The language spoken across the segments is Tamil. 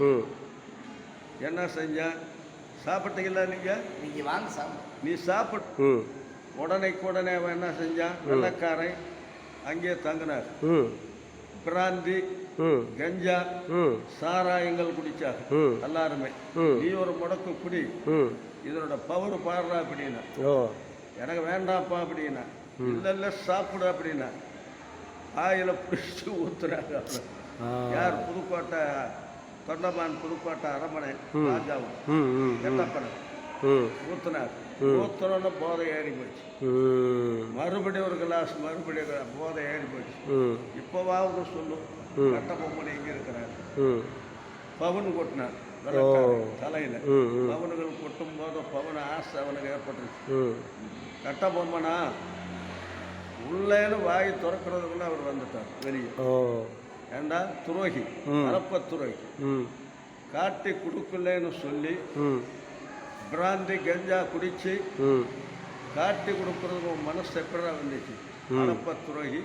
ம். என்ன செஞ்சேன், சாப்பிட்டீங்களா நீங்கள்? நீங்கள் வாங்க சாப்பிடு. நீ சாப்பிட்டு ம். உடனே அவன் என்ன செஞ்சான், வெள்ளக்காரன் அங்கே தங்கினார். ம். பிராந்தி, ம். கஞ்சா, ம். சாராயங்கள் குடிச்சாங்க ம். எல்லாருமே. ம். நீ ஒரு முடக்கு குடி, ம். இதனோட பவர் பாடுறா அப்படின்னா. ஓ. எனக்கு வேண்டாப்பா அப்படின்னா. இல்லை சாப்பிடு அப்படின்னா. ஆயில பிடிச்சி ஊத்துறாங்க. யார்? புதுக்கோட்டை தொண்டமான் புதுக்கோட்டை அரமனை ராஜாவும் ம். ம். எட்டப்பனை ம். ஊத்துனார். ஊத்துறோன்னு போதை ஏறி போச்சு. ம். மறுபடியும் ஒரு கிளாஸ், மறுபடியும் போதை ஏறி போச்சு. ம். இப்போவாவது சொல்லு, கட்ட பொம்மனை எங்கே இருக்கிறார்? ம். பவன் கொட்டினார் தலையில். ம். ம். பவன்கள் கொட்டும் போது பவன் ஆசை அவனுக்கு ஏற்பட்டுருச்சு. ம். கட்ட பொம்மனா உள்ளேன்னு வாய் திறக்கிறதுக்குள்ள அவர் வந்துட்டார் வெளியே. ஓ. ஏண்டா துரோகி, அரப்ப துரோகி. ம். காட்டி கொடுக்கலன்னு சொல்லி ம். பிராந்தி கஞ்சா குடிச்சு ம். காட்டி கொடுக்கறதுக்கு உன் மனசு எப்படா வந்துச்சு? அரப்ப துரோகி,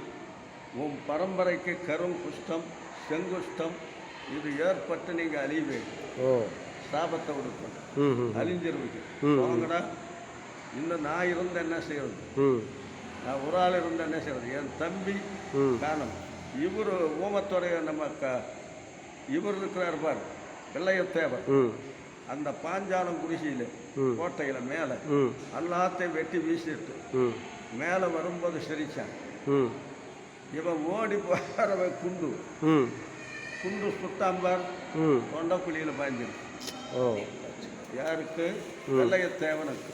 உன் பரம்பரைக்கு கரும் குஷ்டம், செங்குஷ்டம் இது ஏற்பட்டு நீங்கள் அழிவேன். ஓ. சாபத்தை கொடுக்கணும், ம். அழிஞ்சிருவீங்க. வாங்கடா. இன்னும் நான் இருந்த என்ன செய்யறது? ம். நான் ஒரு ஆள் இருந்த என்ன செய்யறது? என் தம்பி காணும். இவர் ஊமத்தோடைய நம்ம இவர் இருக்கிறார் பார், வெள்ளையத்தேவர். அந்த பாஞ்சாலம் குடிசையில் கோட்டையில் மேலே எல்லாத்தையும் வெட்டி வீசிட்டு மேலே வரும்போது சிரிச்சான். இவன் ஓடி போகிறவன் குண்டு சுத்தாம்பார் தொண்டக்குழியில் பாய்ஞ்சிருக்கு. யாருக்கு? வெள்ளையத்தேவனுக்கு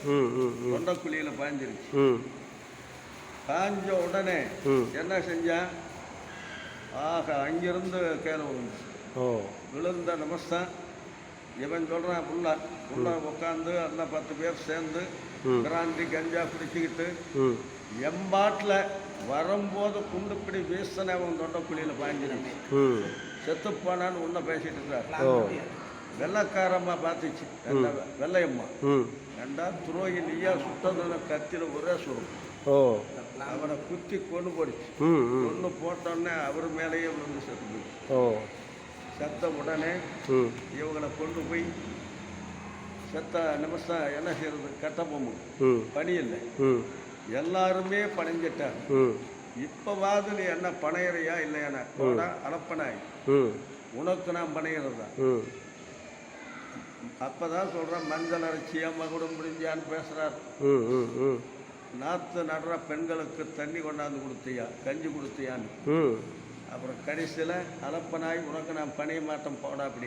தொண்டக்குழியில் பாய்ஞ்சிருக்கு. பாய்ஞ்ச உடனே என்ன செஞ்சான்? ஆக அங்கிருந்து கீழே விழுந்த நிமிஷம் இவன் சொல்கிறான், புள்ள உட்காந்து அந்த 10 பேர் சேர்ந்து பிராந்தி கஞ்சா குடிச்சிக்கிட்டு எம்பாட்டில் வரும்போது குண்டுப்பிடி வீசன அவன் தொண்டக்குழியில் பாய்ஞ்சிருச்சு. செத்துப்பானான்னு உன்ன பேசிட்டு இருக்கார். வெள்ளைக்காரம்மா பார்த்துச்சு, வெள்ளையம்மா. ரெண்டா துரோகி நீயா சுட்டதுன்னு கத்தில ஒரே சொல்லும். அவனை குத்தி கொண்டு போடுச்சு. கொண்டு போட்டோன்னே அவர் மேலேயே விழுந்து செத்து போயிடுச்சு. செத்த உடனே இவங்களை கொண்டு போய் செத்த நிமிஷம் என்ன செய்யறது? கட்ட பொம்மை பணி இல்லை, எல்லாருமே பணிஞ்சிட்டாங்க. இப்பவாது நீ என்ன பணையறையா இல்லையானா? போடா அலப்பனாய், உனக்கு நான் பணையிறதா? அப்பதான் சொல்றேன், மஞ்சள் அரைச்சியா மகுடம் முடிஞ்சான்னு பேசுறார். நாற்று நடுற பெண்களுக்கு தண்ணி கொண்டாந்து கொடுத்தியா, கஞ்சி கொடுத்தியான்னு. அப்புறம் கடைசியில் அலப்பனாய், உனக்கு நான் பணிய மாட்டேன் போடா அப்படி.